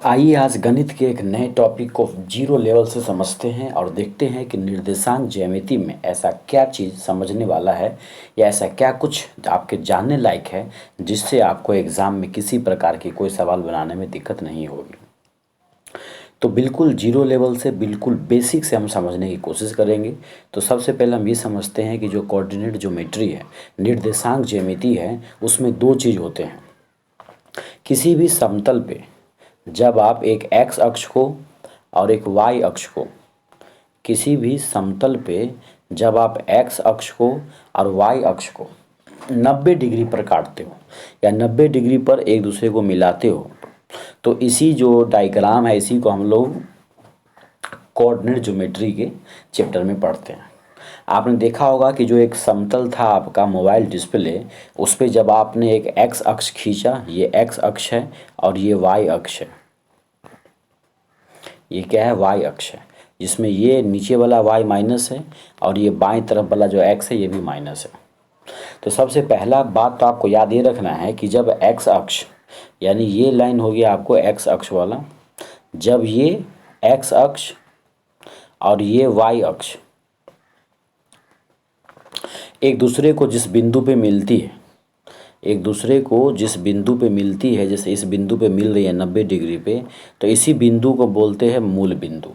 आइए आज गणित के एक नए टॉपिक को जीरो लेवल से समझते हैं और देखते हैं कि निर्देशांक ज्यामिति में ऐसा क्या चीज़ समझने वाला है या ऐसा क्या कुछ आपके जानने लायक है जिससे आपको एग्ज़ाम में किसी प्रकार की कोई सवाल बनाने में दिक्कत नहीं होगी। तो बिल्कुल जीरो लेवल से बिल्कुल बेसिक से हम समझने की कोशिश करेंगे। तो सबसे पहले हम ये समझते हैं कि जो कोऑर्डिनेट ज्योमेट्री है, निर्देशांक ज्यामिति है, उसमें दो चीज़ होते हैं। किसी भी समतल पे जब आप एक एक्स अक्ष को और एक वाई अक्ष को, किसी भी समतल पे जब आप एक्स अक्ष को और वाई अक्ष को 90 डिग्री पर काटते हो या 90 डिग्री पर एक दूसरे को मिलाते हो, तो इसी जो डायग्राम है इसी को हम लोग कोऑर्डिनेट ज्योमेट्री के चैप्टर में पढ़ते हैं। आपने देखा होगा कि जो एक समतल था आपका मोबाइल डिस्प्ले, उस पर जब आपने एक एक्स अक्ष खींचा, ये एक्स अक्ष है और ये वाई अक्ष है। ये क्या है? वाई अक्ष है, जिसमें ये नीचे वाला वाई माइनस है और ये बाएं तरफ वाला जो एक्स है ये भी माइनस है। तो सबसे पहला बात तो आपको याद ये रखना है कि जब एक्स अक्ष यानी ये लाइन हो गया आपको एक्स अक्ष वाला, जब ये एक्स अक्ष और ये वाई अक्ष एक दूसरे को जिस बिंदु पे मिलती है, एक दूसरे को जिस बिंदु पे मिलती है, जैसे इस बिंदु पे मिल रही है 90 डिग्री पे, तो इसी बिंदु को बोलते हैं मूल बिंदु।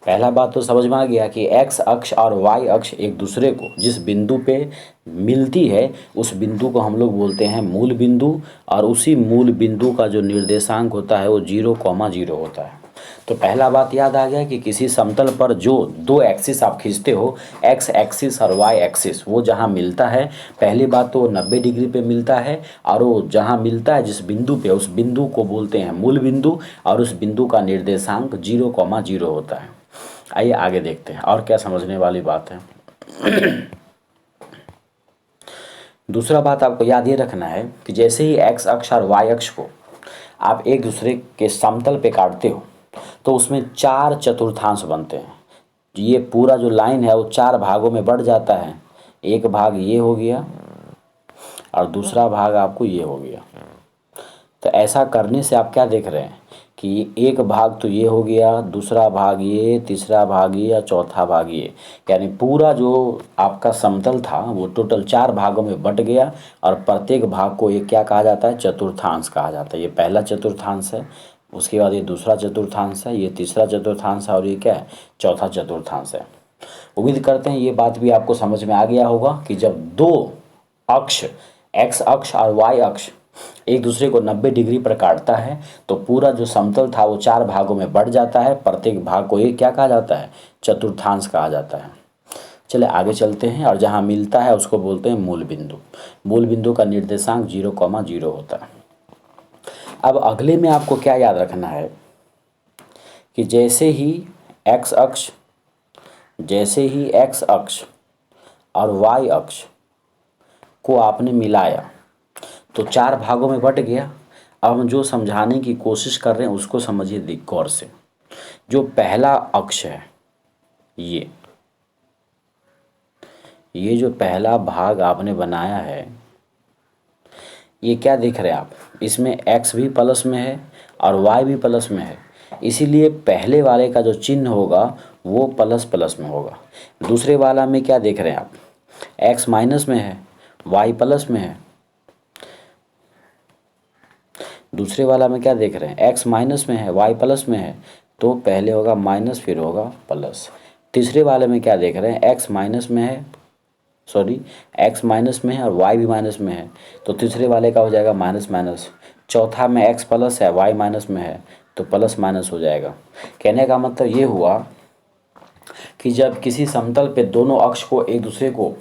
पहला बात तो समझ में आ गया कि एक्स अक्ष और वाई अक्ष एक दूसरे को जिस बिंदु पे मिलती है उस बिंदु को हम लोग बोलते हैं मूल बिंदु, और उसी मूल बिंदु का जो निर्देशांक होता है वो 0,0 होता है। तो पहला बात याद आ गया कि किसी समतल पर जो दो एक्सिस आप खींचते हो, एक्स एक्सिस और वाई एक्सिस, वो जहाँ मिलता है, पहली बात तो 90 डिग्री पे मिलता है, और वो जहाँ मिलता है जिस बिंदु पे, उस बिंदु को बोलते हैं मूल बिंदु, और उस बिंदु का निर्देशांक 0,0 होता है। आइए आगे देखते हैं और क्या समझने वाली बात है। दूसरा बात आपको याद ये रखना है कि जैसे ही एक्स अक्ष और वाई अक्ष को आप एक दूसरे के समतल पे काटते हो तो उसमें 4 चतुर्थांश बनते हैं। ये पूरा जो लाइन है वो 4 भागों में बढ़ जाता है। एक भाग ये हो गया और दूसरा भाग आपको ये हो गया। तो ऐसा करने से आप क्या देख रहे हैं कि एक भाग तो ये हो गया, दूसरा भाग ये, तीसरा भाग ये और चौथा भाग ये, यानी पूरा जो आपका समतल था वो टोटल 4 भागों में बट गया, और प्रत्येक भाग को एक क्या कहा जाता है? चतुर्थांश कहा जाता है। ये पहला चतुर्थांश है, उसके बाद ये दूसरा चतुर्थांश है, ये तीसरा चतुर्थांश है और ये क्या है? चौथा चतुर्थांश है। उम्मीद करते हैं ये बात भी आपको समझ में आ गया होगा कि जब दो अक्ष एक्स अक्ष और वाई अक्ष एक दूसरे को 90 डिग्री पर काटता है तो पूरा जो समतल था वो 4 भागों में बढ़ जाता है। प्रत्येक भाग को ये क्या कहा जाता है? चतुर्थांश कहा जाता है। चले आगे चलते हैं, और जहाँ मिलता है उसको बोलते हैं मूल बिंदु। मूल बिंदु का निर्देशांक 0,0 होता है। अब अगले में आपको क्या याद रखना है कि जैसे ही एक्स अक्ष और वाई अक्ष को आपने मिलाया तो 4 भागों में बट गया। अब हम जो समझाने की कोशिश कर रहे हैं उसको समझिए गौर से। जो पहला अक्ष है, ये जो पहला भाग आपने बनाया है, ये क्या देख रहे हैं आप? इसमें x भी प्लस में है और y भी प्लस में है, इसीलिए पहले वाले का जो चिन्ह होगा वो प्लस प्लस में होगा। दूसरे वाला में क्या देख रहे हैं आप? x माइनस में है, y प्लस में है। दूसरे वाला में क्या देख रहे हैं? x माइनस में है, y प्लस में है, तो पहले होगा माइनस फिर होगा प्लस। तीसरे वाले में क्या देख रहे हैं? x माइनस में है और y भी माइनस में है, तो तीसरे वाले का हो जाएगा माइनस माइनस। चौथा में x प्लस है, y माइनस में है, तो प्लस माइनस हो जाएगा। कहने का मतलब ये हुआ कि जब किसी समतल पे दोनों अक्ष को एक दूसरे को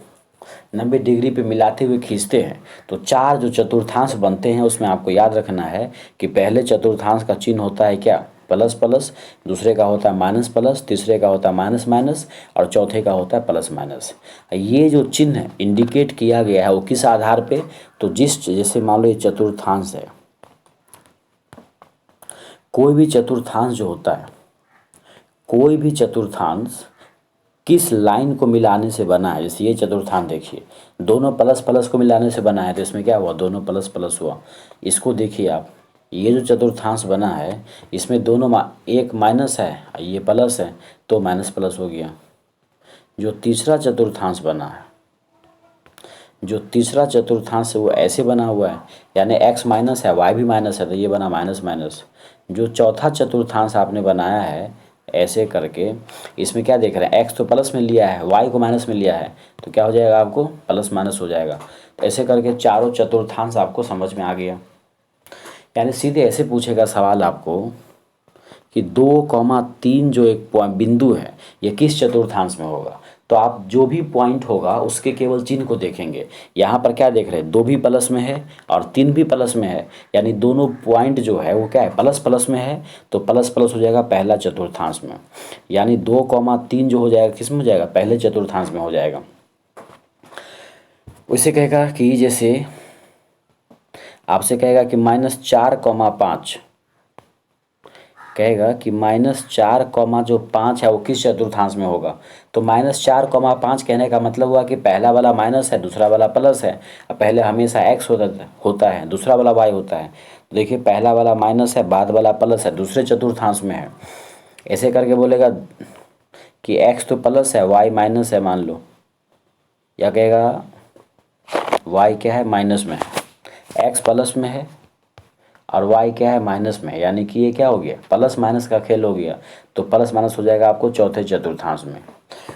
90 डिग्री पे मिलाते हुए खींचते हैं तो 4 जो चतुर्थांश बनते हैं उसमें आपको याद रखना है कि पहले चतुर्थांश का चिन्ह होता है क्या? प्लस प्लस, दूसरे का होता है माइनस प्लस, तीसरे का होता है माइनस माइनस और चौथे का होता है प्लस माइनस। ये जो चिन्ह इंडिकेट किया गया है वो किस आधार पे? तो जैसे मान लो ये चतुर्थांश है, कोई भी चतुर्थांश जो होता है, कोई भी चतुर्थांश किस लाइन को मिलाने से बना है? जैसे ये चतुर्थांश देखिए, दोनों प्लस प्लस को मिलाने से बना है, तो इसमें क्या हुआ? दोनों प्लस प्लस हुआ। इसको देखिए आप, ये जो चतुर्थांश बना है इसमें दोनों एक माइनस है, ये प्लस है, तो माइनस प्लस हो गया। जो तीसरा चतुर्थांश बना है, जो तीसरा चतुर्थांश है वो ऐसे बना हुआ है, यानी x माइनस है, y भी माइनस है, तो ये बना माइनस माइनस। जो चौथा चतुर्थांश आपने बनाया है ऐसे करके, इसमें क्या देख रहे हैं, x तो प्लस में लिया है, y को माइनस में लिया है, तो क्या हो जाएगा आपको प्लस माइनस हो जाएगा। तो ऐसे करके चारों चतुर्थांश आपको समझ में आ गया। यानी सीधे ऐसे पूछेगा सवाल आपको कि 2,3 जो एक पॉइंट बिंदु है ये किस चतुर्थांश में होगा, तो आप जो भी पॉइंट होगा उसके केवल चिन्ह को देखेंगे। यहाँ पर क्या देख रहे हैं, 2 भी प्लस में है और 3 भी प्लस में है, यानी दोनों पॉइंट जो है वो क्या है, प्लस प्लस में है, तो प्लस प्लस हो जाएगा पहला चतुर्थांश में। यानी 2,3 जो हो जाएगा किस में हो जाएगा, पहले चतुर्थांश में हो जाएगा। उसे कहेगा कि जैसे आपसे कहेगा कि -4,5 कहेगा कि -4,5 है वो किस चतुर्थांश में होगा। तो -4,5 कहने का मतलब हुआ कि पहला वाला माइनस है, दूसरा वाला प्लस है। अब पहले हमेशा x होता है, दूसरा वाला y होता है। तो देखिए पहला वाला माइनस है, बाद वाला प्लस है, दूसरे चतुर्थांश में है। ऐसे करके बोलेगा कि x तो प्लस है, y माइनस है मान लो, या कहेगा y क्या है, माइनस में है, x प्लस में है और y क्या है, माइनस में है, यानी कि ये क्या हो गया, प्लस माइनस का खेल हो गया। तो प्लस माइनस हो जाएगा आपको चौथे चतुर्थांश में।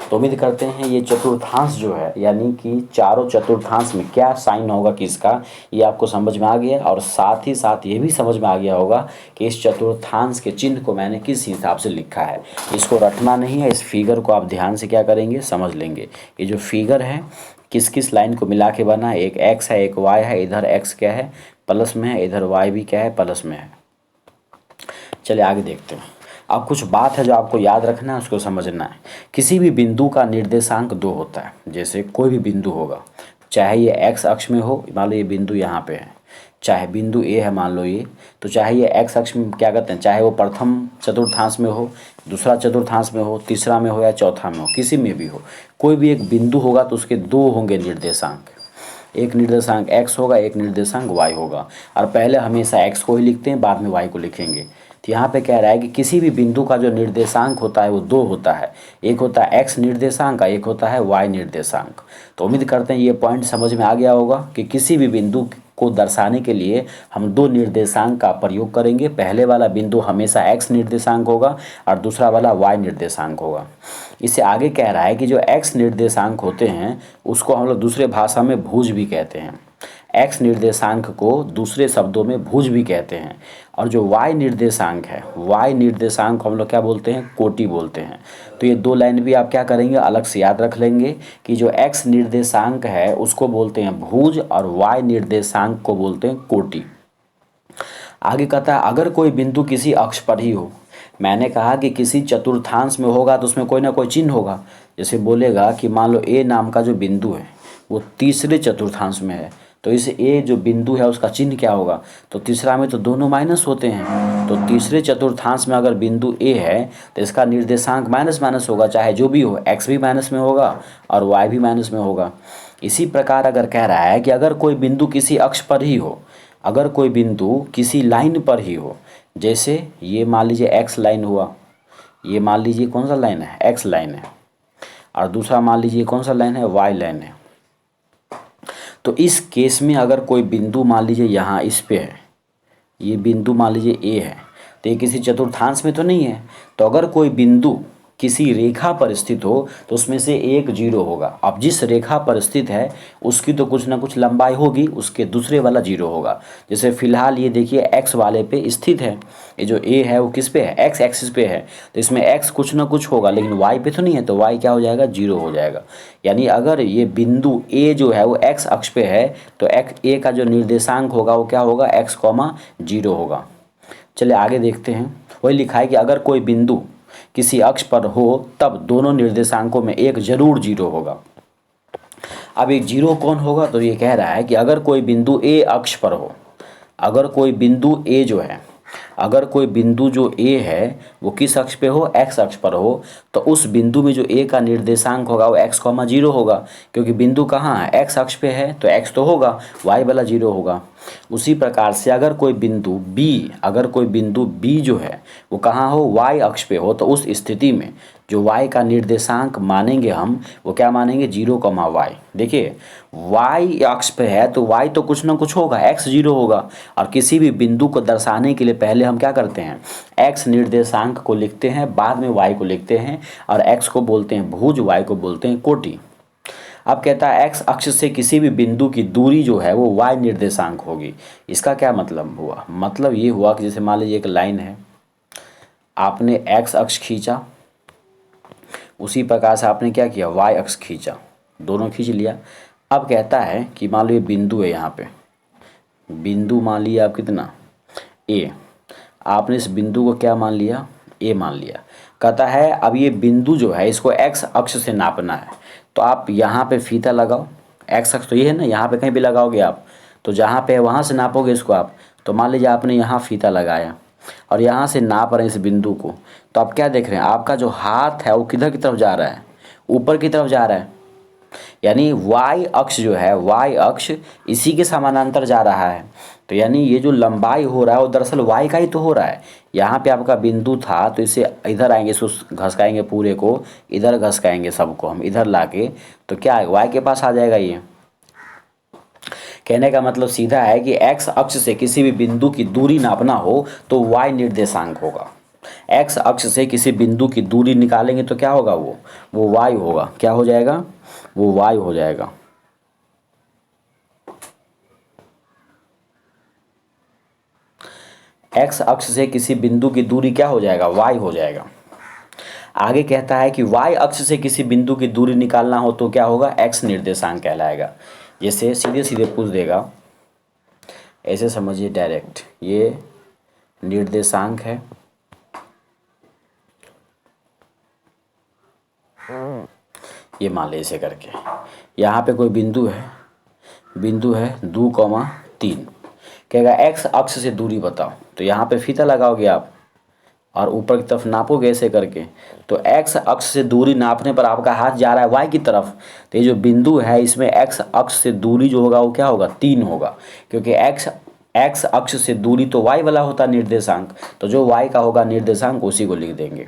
तो उम्मीद करते हैं ये चतुर्थांश जो है, यानी कि चारों चतुर्थांश में क्या साइन होगा किसका, ये आपको समझ में आ गया। और साथ ही साथ ये भी समझ में आ गया होगा कि इस चतुर्थांश के चिन्ह को मैंने किस हिसाब से लिखा है। इसको रटना नहीं है, इस फिगर को आप ध्यान से क्या करेंगे, समझ लेंगे। ये जो फिगर है किस किस लाइन को मिला के बना है, एक x है, एक y है, इधर x क्या है, प्लस में है, इधर y भी क्या है, प्लस में है। चलिए आगे देखते हैं। अब कुछ बात है जो आपको याद रखना है, उसको समझना है। किसी भी बिंदु का निर्देशांक 2 होता है। जैसे कोई भी बिंदु होगा, चाहे ये x अक्ष में हो, मान लो ये बिंदु यहाँ पे है, चाहे बिंदु A है मान लो ये, तो चाहे ये x अक्ष में क्या कहते हैं, चाहे वो प्रथम चतुर्थांश में हो, दूसरा चतुर्थांश में हो, तीसरा में हो या चौथा में हो, किसी में भी हो, कोई भी एक बिंदु होगा तो उसके 2 होंगे निर्देशांक। एक निर्देशांक x होगा, एक निर्देशांक y होगा। और पहले हमेशा x को ही लिखते हैं, बाद में y को लिखेंगे। तो यहाँ पे कह रहा है कि किसी भी बिंदु का जो निर्देशांक होता है वो 2 होता है। एक होता है x निर्देशांक, एक होता है y निर्देशांक। तो उम्मीद करते हैं ये पॉइंट समझ में आ गया होगा कि किसी भी बिंदु को दर्शाने के लिए हम 2 निर्देशांक का प्रयोग करेंगे। पहले वाला बिंदु हमेशा x निर्देशांक होगा और दूसरा वाला y निर्देशांक होगा। इससे आगे कह रहा है कि जो x निर्देशांक होते हैं उसको हम लोग दूसरे भाषा में भुज भी कहते हैं। x निर्देशांक को दूसरे शब्दों में भुज भी कहते हैं। और जो y निर्देशांक है, y निर्देशांक को हम लोग क्या बोलते हैं, कोटि बोलते हैं। तो ये 2 लाइन भी आप क्या करेंगे, अलग से याद रख लेंगे कि जो x निर्देशांक है उसको बोलते हैं भुज और y निर्देशांक को बोलते हैं कोटि। आगे कहता है अगर कोई बिंदु किसी अक्ष पर ही हो, मैंने कहा कि किसी चतुर्थांश में होगा तो उसमें कोई ना कोई चिन्ह होगा। जैसे बोलेगा कि मान लो A नाम का जो बिंदु है वो तीसरे चतुर्थांश में है, तो इस A जो बिंदु है उसका चिन्ह क्या होगा, तो तीसरा में तो दोनों माइनस होते हैं। तो तीसरे चतुर्थांश में अगर बिंदु A है तो इसका निर्देशांक माइनस माइनस होगा, चाहे जो भी हो, x भी माइनस में होगा और y भी माइनस में होगा। इसी प्रकार अगर कह रहा है कि अगर कोई बिंदु किसी अक्ष पर ही हो, अगर कोई बिंदु किसी लाइन पर ही हो, जैसे ये मान लीजिए x लाइन हुआ, ये मान लीजिए कौन सा लाइन है, x लाइन है, और दूसरा मान लीजिए कौन सा लाइन है, y लाइन है। तो इस केस में अगर कोई बिंदु मान लीजिए यहाँ इस पे है, ये बिंदु मान लीजिए A है, तो ये किसी चतुर्थांश में तो नहीं है। तो अगर कोई बिंदु किसी रेखा पर स्थित हो तो उसमें से एक 0 होगा। अब जिस रेखा पर स्थित है उसकी तो कुछ ना कुछ लंबाई होगी, उसके दूसरे वाला 0 होगा। जैसे फिलहाल ये देखिए x वाले पे स्थित है, ये जो A है वो किस पे है, x एक्सिस पे है, तो इसमें x कुछ ना कुछ होगा, लेकिन y पे तो नहीं है, तो y क्या हो जाएगा, 0 हो जाएगा। यानी अगर ये बिंदु A जो है वो x अक्ष पे है तो A का जो निर्देशांक होगा वो क्या होगा, x, 0 होगा। चलिए आगे देखते हैं। वही लिखा है कि अगर कोई बिंदु किसी अक्ष पर हो तब दोनों निर्देशांकों में एक जरूर 0 होगा। अब एक 0 कौन होगा, तो ये कह रहा है कि अगर कोई बिंदु A अक्ष पर हो, अगर कोई बिंदु A जो है, अगर कोई बिंदु जो A है वो किस अक्ष पे हो, x अक्ष पर हो, तो उस बिंदु में जो A का निर्देशांक होगा वो x, 0 होगा। क्योंकि बिंदु कहाँ है, x अक्ष पे है तो x तो होगा, y वाला 0 होगा। उसी प्रकार से अगर कोई बिंदु B जो है वो कहाँ हो, y अक्ष पे हो, तो उस स्थिति में जो y का निर्देशांक मानेंगे हम, वो क्या मानेंगे, 0, y। देखिए y अक्ष पे है तो y तो कुछ ना कुछ होगा, x 0 होगा। और किसी भी बिंदु को दर्शाने के लिए पहले हम क्या करते हैं, x निर्देशांक को लिखते हैं, बाद में y को लिखते हैं, और x को बोलते हैं भुज, y को बोलते हैं कोटि। अब कहता है x अक्ष से किसी भी बिंदु की दूरी जो है वो y निर्देशांक होगी। इसका क्या मतलब हुआ, मतलब ये हुआ कि जैसे मान लीजिए एक लाइन है, आपने x अक्ष खींचा, उसी प्रकार से आपने क्या किया, y अक्ष खींचा, दोनों खींच लिया। अब कहता है कि मान लो ये बिंदु है, यहाँ पे बिंदु मान लिया आप कितना, a। आपने इस बिंदु को क्या मान लिया, a मान लिया। कहता है अब ये बिंदु जो है इसको x अक्ष से नापना है, तो आप यहाँ पे फीता लगाओ, x अक्ष तो ये है ना, यहाँ पे कहीं भी लगाओगे आप, तो जहाँ पे है वहाँ से नापोगे इसको आप। तो मान लीजिए आपने यहाँ फीता लगाया और यहाँ से नाप रहे हैं इस बिंदु को, तो आप क्या देख रहे हैं, आपका जो हाथ है वो किधर की तरफ जा रहा है, ऊपर की तरफ जा रहा है। यानी y अक्ष जो है, y अक्ष इसी के समानांतर जा रहा है। तो यानी ये जो लंबाई हो रहा है वो दरअसल y का ही तो हो रहा है। यहाँ पे आपका बिंदु था तो इसे इधर आएंगे, इसको घसकाएंगे, पूरे को इधर घसकाएंगे, सबको हम इधर लाके, तो क्या है, y के पास आ जाएगा। ये कहने का मतलब सीधा है कि x अक्ष से किसी भी बिंदु की दूरी नापना हो तो y निर्देशांक होगा। x अक्ष से किसी बिंदु की दूरी निकालेंगे तो क्या होगा, वो y होगा। क्या हो जाएगा, वो y हो जाएगा। x अक्ष से किसी बिंदु की दूरी क्या हो जाएगा, y हो जाएगा। आगे कहता है कि y अक्ष से किसी बिंदु की दूरी निकालना हो तो क्या होगा, x निर्देशांक कहलाएगा। जैसे सीधे सीधे पूछ देगा, ऐसे समझिए डायरेक्ट, ये निर्देशांक है, ये मान ले इसे करके, यहाँ पे कोई बिंदु है 2,3, कहेगा x अक्ष से दूरी बताओ, तो यहाँ पे फीता लगाओगे आप और ऊपर की तरफ नापोगे ऐसे करके। तो x अक्ष से दूरी नापने पर आपका हाथ जा रहा है y की तरफ, तो ये जो बिंदु है इसमें x अक्ष से दूरी जो होगा वो क्या होगा, 3 होगा, क्योंकि x अक्ष से दूरी तो y वाला होता निर्देशांक, तो जो y का होगा निर्देशांक उसी को लिख देंगे।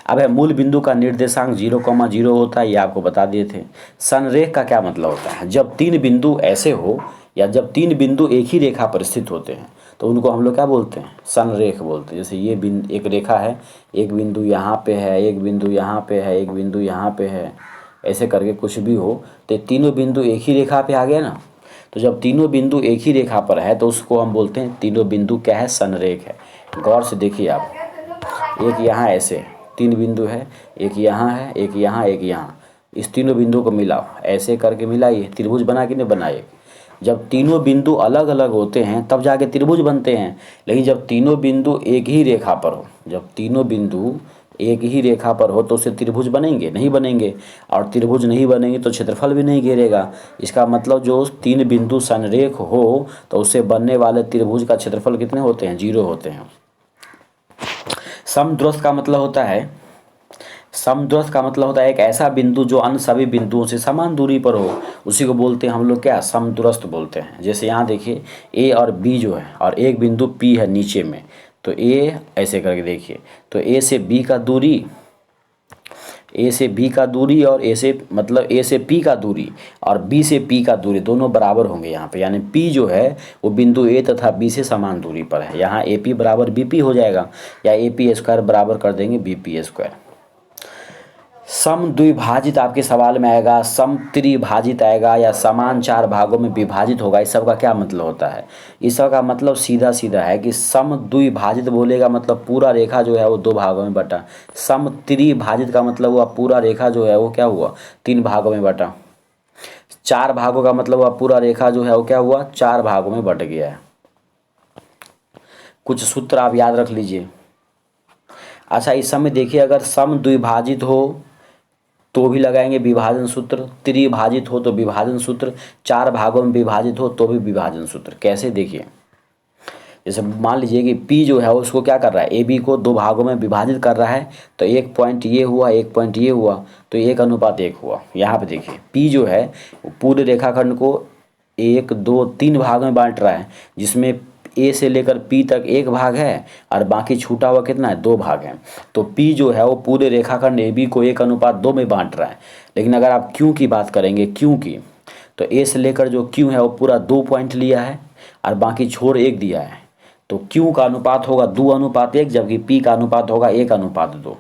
अब है मूल बिंदु का निर्देशांक 0,0 होता है, ये आपको बता दिए थे। संरेख का क्या मतलब होता है, जब तीन बिंदु ऐसे हो या जब तीन बिंदु एक ही रेखा पर स्थित होते हैं तो उनको हम लोग क्या बोलते हैं, संरेख बोलते हैं। जैसे ये एक रेखा है, एक बिंदु यहाँ पे है, एक बिंदु यहाँ पे है, एक बिंदु यहाँ पे है, ऐसे करके कुछ भी हो, तो तीनों बिंदु एक ही रेखा पे आ गए ना। तो जब तीनों बिंदु एक ही रेखा पर है तो उसको हम बोलते हैं, तीनों बिंदु क्या है, संरेख है। गौर से देखिए आप, एक यहाँ ऐसे 3 बिंदु है, एक यहाँ है, एक यहाँ, एक यहाँ, इस तीनों बिंदु को मिलाओ, ऐसे करके मिलाइए, त्रिभुज बना कि नहीं बनाए। जब तीनों बिंदु अलग अलग होते हैं तब जाके त्रिभुज बनते हैं, लेकिन जब तीनों बिंदु एक ही रेखा पर हो, जब तीनों बिंदु एक ही रेखा पर हो तो उससे त्रिभुज बनेंगे, नहीं बनेंगे। और त्रिभुज नहीं बनेंगे तो क्षेत्रफल भी नहीं घेरेगा। इसका मतलब जो 3 बिंदु संरेख हो तो उससे बनने वाले त्रिभुज का क्षेत्रफल कितने होते हैं, 0 होते हैं। समदूरस्थ का मतलब होता है, समदूरस्थ का मतलब होता है एक ऐसा बिंदु जो अन्य सभी बिंदुओं से समान दूरी पर हो, उसी को बोलते हैं हम लोग क्या, समदूरस्थ बोलते हैं। जैसे यहाँ देखिए ए और बी जो है और एक बिंदु पी है नीचे में, तो ए ऐसे करके देखिए, तो ए से बी का दूरी, ए से बी का दूरी और ए से मतलब ए से पी का दूरी और बी से पी का दूरी दोनों बराबर होंगे यहाँ पे। यानी पी जो है वो बिंदु ए तथा बी से समान दूरी पर है। यहाँ ए पी बराबर बी पी हो जाएगा, या ए पी स्क्वायर बराबर कर देंगे बी पी स्क्वायर। समद्विभाजित आपके सवाल में आएगा, समत्रिभाजित आएगा, या समान 4 भागों में विभाजित होगा। इस सब का क्या मतलब होता है, इस सब का मतलब सीधा सीधा है कि समद्विभाजित बोलेगा मतलब पूरा रेखा जो है वो 2 भागों में बटा। समत्रिभाजित का मतलब हुआ पूरा रेखा जो है वो क्या हुआ, 3 भागों में बटा। 4 भागों का मतलब हुआ पूरा रेखा जो है वो क्या हुआ, 4 भागों में बट गया है। कुछ सूत्र आप याद रख लीजिए। अच्छा, इस समय देखिए, अगर समद्विभाजित हो तो भी लगाएंगे विभाजन सूत्र, त्रिभाजित हो तो विभाजन सूत्र, 4 भागों में विभाजित हो तो भी विभाजन सूत्र। कैसे, देखिए, जैसे मान लीजिए कि P जो है उसको क्या कर रहा है, ए बी को 2 भागों में विभाजित कर रहा है, तो 1 पॉइंट ये हुआ, 1 पॉइंट ये हुआ, तो 1:1 हुआ। यहाँ पे देखिए P जो है पूरे रेखाखंड को 1 2 3 भाग में बांट रहा है, जिसमें ए से लेकर पी तक एक भाग है और बाकी छूटा हुआ कितना है, 2 भाग है। तो पी जो है वो पूरे रेखाखंड ए बी को 1:2 में बांट रहा है। लेकिन अगर आप क्यू की बात करेंगे, क्यू की, तो ए से लेकर जो क्यू है वो पूरा 2 पॉइंट लिया है और बाकी छोड़ 1 दिया है। तो क्यू का अनुपात होगा 2:1, जबकि पी का अनुपात होगा 1:2।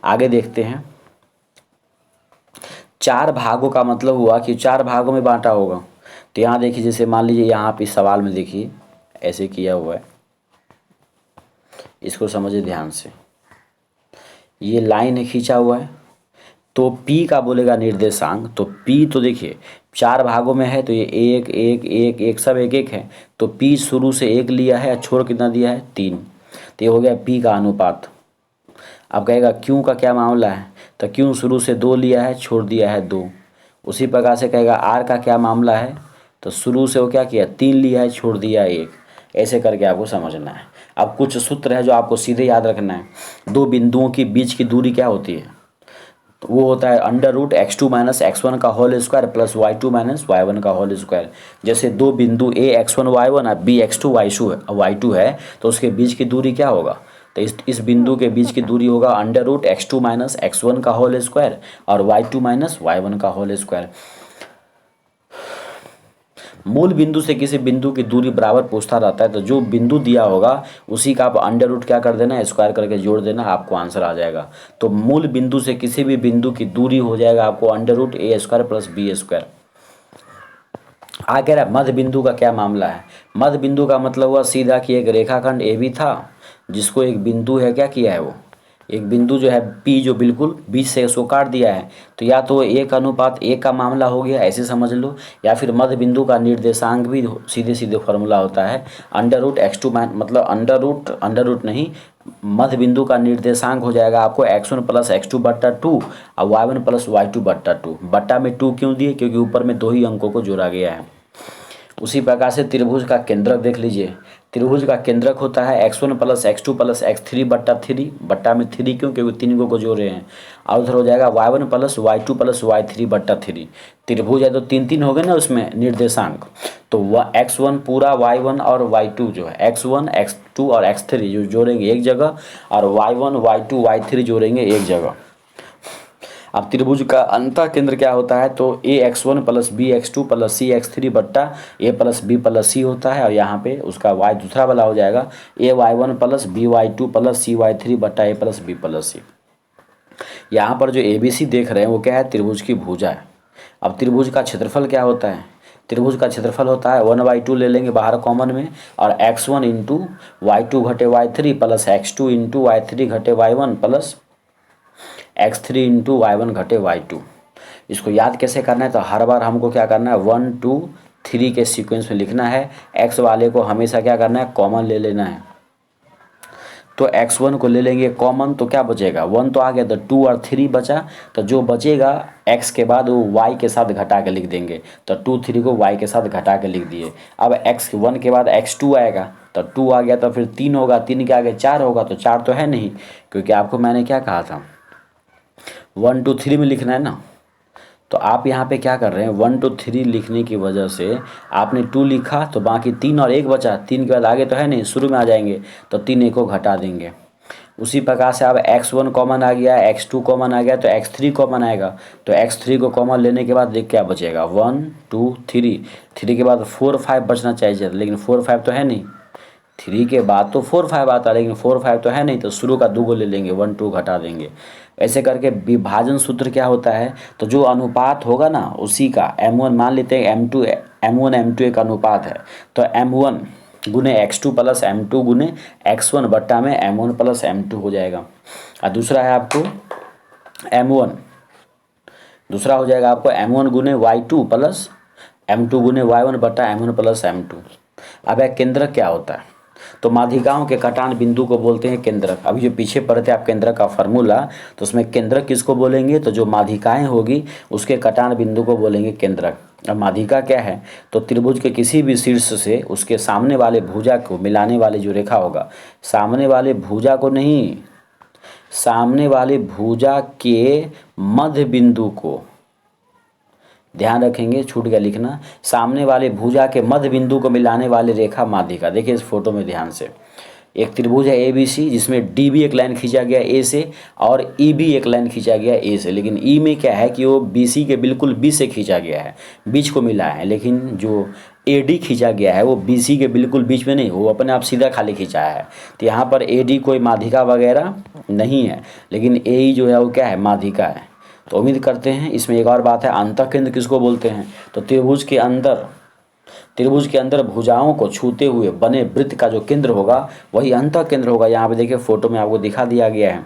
आगे देखते हैं। 4 भागों का मतलब हुआ कि 4 भागों में बांटा होगा। तो यहाँ देखिए, जैसे मान लीजिए यहाँ पे सवाल में देखिए ऐसे किया हुआ है, इसको समझिए ध्यान से। ये लाइन है, खींचा हुआ है, तो P का बोलेगा निर्देशांक। तो P तो देखिए 4 भागों में है, तो ये 1 1 1 1 सब 1 1 है। तो P शुरू से 1 लिया है और छोड़ कितना दिया है, 3। तो ये हो गया P का अनुपात। अब कहेगा Q का क्या मामला है, तो Q शुरू से 2 लिया है, छोड़ दिया है 2। उसी प्रकार से कहेगा R का क्या मामला है, तो शुरू से वो क्या किया, 3 लिया है, छोड़ दिया 1। ऐसे करके आपको समझना है। अब कुछ सूत्र है जो आपको सीधे याद रखना है। 2 बिंदुओं के बीच की दूरी क्या होती है, तो वो होता है √x2 - x1 का whole square plus y2 - y1 का होल स्क्वायर। जैसे 2 बिंदु a x1 y1 और b x2 y2 है, तो उसके बीच की दूरी क्या होगा, तो इस बिंदु के बीच की दूरी होगा √x2 - x1 का होल स्क्वायर और y2 - y1 का होल स्क्वायर। मूल बिंदु से किसी बिंदु की दूरी बराबर पूछता रहता है, तो जो बिंदु दिया होगा उसी का आप √ क्या कर देना, स्क्वायर करके जोड़ देना, आपको आंसर आ जाएगा। तो मूल बिंदु से किसी भी बिंदु की दूरी हो जाएगा आपको √a² प्लस b²। आगे मध्य बिंदु का क्या मामला है। मध्य बिंदु का मतलब हुआ सीधा कि एक रेखाखंड ए बी था, जिसको एक बिंदु है क्या किया है, वो एक बिंदु जो है P जो बिल्कुल बीच से उसको काट दिया है। तो या तो 1:1 का मामला हो गया, ऐसे समझ लो, या फिर मध्य बिंदु का निर्देशांक भी सीधे सीधे फॉर्मूला होता है √x2 मतलब अंडर रूट नहीं, मध्य बिंदु का निर्देशांक हो जाएगा आपको x1 + x2/2 और y1 + y2/2। बट्टा में 2 क्यों दिए, क्योंकि ऊपर में 2 ही अंकों को जोड़ा गया है। उसी प्रकार से त्रिभुज का केंद्रक देख लीजिए। त्रिभुज का केंद्रक होता है x1 + x2 + x3/3। बट्टा में 3 क्यों, क्योंकि 3 को जोड़ रहे हैं। और उधर हो जाएगा y1 + y2 + y3/3। त्रिभुज है तो 3 3 हो गए ना उसमें निर्देशांक। तो x1 पूरा y1 और y2 जो है x1 x2 और x3 जो जोड़ेंगे एक जगह, और y1 y2 y3 जोड़ेंगे एक जगह। अब त्रिभुज का अंतः केंद्र क्या होता है, तो ax1 + bx2 + cx3/a + b + c होता है, और यहाँ पे उसका y दूसरा वाला हो जाएगा ay1 + by2 + cy3/a + b + c। यहाँ पर जो ABC देख रहे हैं वो क्या है, त्रिभुज की भुजा है। अब त्रिभुज का क्षेत्रफल क्या होता है, त्रिभुज का क्षेत्रफल होता है 1/2 ले लेंगे बाहर कॉमन में, और x1 × y2 - y3 + x2 × y3 - y1 + x3 × y1 - y2। इसको याद कैसे करना है, तो हर बार हमको क्या करना है, 1 2 3 के सीक्वेंस में लिखना है। x वाले को हमेशा क्या करना है, कॉमन ले लेना है। तो x1 को ले लेंगे कॉमन, तो क्या बचेगा, 1 तो आ गया, तो 2 और 3 बचा। तो जो बचेगा x के बाद वो y के साथ घटा के लिख देंगे। तो 2 3 को y के साथ घटा के लिख दिए। अब x1 के बाद x2 आएगा, तो 2 आ गया, तो फिर 3 होगा, 3 के आगे 4 होगा, तो 4 तो है नहीं, क्योंकि आपको मैंने क्या कहा था 1 2 3 में लिखना है ना। तो आप यहाँ पे क्या कर रहे हैं, 1 2 3 लिखने की वजह से आपने 2 लिखा, तो बाकी 3 और 1 बचा, 3 के बाद आगे तो है नहीं, शुरू में आ जाएंगे, तो 3 1 को घटा देंगे। उसी प्रकार से अब x1 कॉमन आ गया, x2 कॉमन आ गया, तो x3 कॉमन आएगा। तो x3 को कॉमन लेने के बाद देख क्या बचेगा, 1 2 3, 3 के बाद 4 5 बचना चाहिए, लेकिन 4 5 तो है नहीं, 3 के बाद तो 4 5 आता है, लेकिन 4 5 तो है नहीं, तो शुरू का 2 को ले लेंगे, 1 2 घटा देंगे। ऐसे करके विभाजन सूत्र क्या होता है, तो जो अनुपात होगा ना उसी का m1 मान लेते हैं, m1 m2 एक अनुपात है, तो m1 गुने x2 + m2 गुने x1 बट्टा में m1 + m2 हो जाएगा। और दूसरा है आपको m1, दूसरा हो जाएगा आपको m1 गुने y2 + m2 गुने y1 बट्टा m1 + m2। अब यह केंद्रक क्या होता है, तो माध्यिकाओं के कटान बिंदु को बोलते हैं केंद्रक। अभी जो पीछे पढ़े थे आप केंद्रक का फार्मूला, तो उसमें केंद्रक किसको बोलेंगे, तो जो माध्यिकाएं होगी उसके कटान बिंदु को बोलेंगे केंद्रक। अब माध्यिका क्या है, तो त्रिभुज के किसी भी शीर्ष से उसके सामने वाले भुजा को मिलाने वाली जो रेखा होगा, सामने वाले भुजा को नहीं, सामने वाले भुजा के मध्य बिंदु को ध्यान रखेंगे, छूट गया लिखना। सामने वाले भुजा के मध्य बिंदु को मिलाने वाली रेखा माध्यिका। देखिए इस फोटो में ध्यान से, एक त्रिभुज है ABC जिसमें डी भी एक लाइन खींचा गया ए से और ई भी एक लाइन खींचा गया ए से, लेकिन ई में क्या है कि वो BC के बिल्कुल बीच से खींचा गया है, बीच को मिला है। लेकिन जो AD खींचा गया है वो BC के बिल्कुल बीच में नहीं, वो अपने आप सीधा खाली खींचा है। तो यहाँ पर AD कोई माध्यिका वगैरह नहीं है, लेकिन AE जो है वो क्या है, माध्यिका है। तो उम्मीद करते हैं। इसमें एक और बात है, अंतःकेंद्र किसको बोलते हैं? तो त्रिभुज के अंदर भुजाओं को छूते हुए बने वृत्त का जो केंद्र होगा वही अंतःकेंद्र होगा। यहाँ पे देखिए फोटो में आपको दिखा दिया गया है,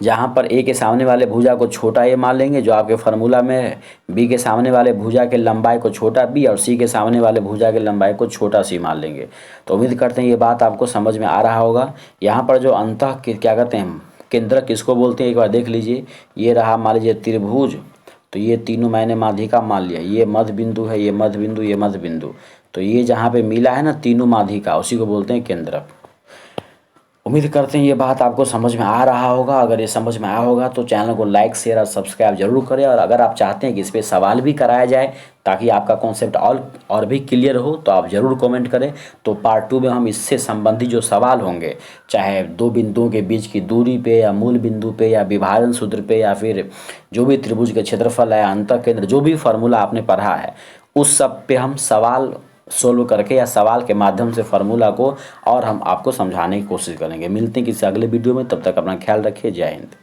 जहाँ पर A के सामने वाले भुजा को छोटा a मान लेंगे जो आपके फार्मूला में है, B के सामने वाले भुजा के लंबाई को छोटा b और C के सामने वाले भुजा के लंबाई को छोटा c मान लेंगे। तो उम्मीद करते हैं ये बात आपको समझ में आ रहा होगा। यहाँ पर जो क्या कहते हैं, केंद्र किसको बोलते हैं, एक बार देख लीजिए। ये रहा मान लीजिए त्रिभुज, तो ये तीनों मैंने माध्यिका मान लिया, ये मध्य बिंदु है, ये मध्य बिंदु, ये मध्य बिंदु। तो ये जहाँ पे मिला है ना तीनों माध्यिका, उसी को बोलते हैं केंद्रक। उम्मीद करते हैं ये बात आपको समझ में आ रहा होगा। अगर ये समझ में आया होगा तो चैनल को लाइक, शेयर और सब्सक्राइब जरूर करें। और अगर आप चाहते हैं कि इस पर सवाल भी कराया जाए ताकि आपका कॉन्सेप्ट और भी क्लियर हो, तो आप ज़रूर कमेंट करें। तो पार्ट 2 में हम इससे संबंधित जो सवाल होंगे, चाहे दो बिंदुओं के बीच की दूरी पे या मूल बिंदु पे या विभाजन सूत्र पे या फिर जो भी त्रिभुज के क्षेत्रफल है, अंतःकेंद्र, जो भी फार्मूला आपने पढ़ा है उस सब पे हम सवाल सोल्व करके या सवाल के माध्यम से फार्मूला को और हम आपको समझाने की कोशिश करेंगे। मिलते हैं किसी अगले वीडियो में, तब तक अपना ख्याल रखिए। जय हिंद।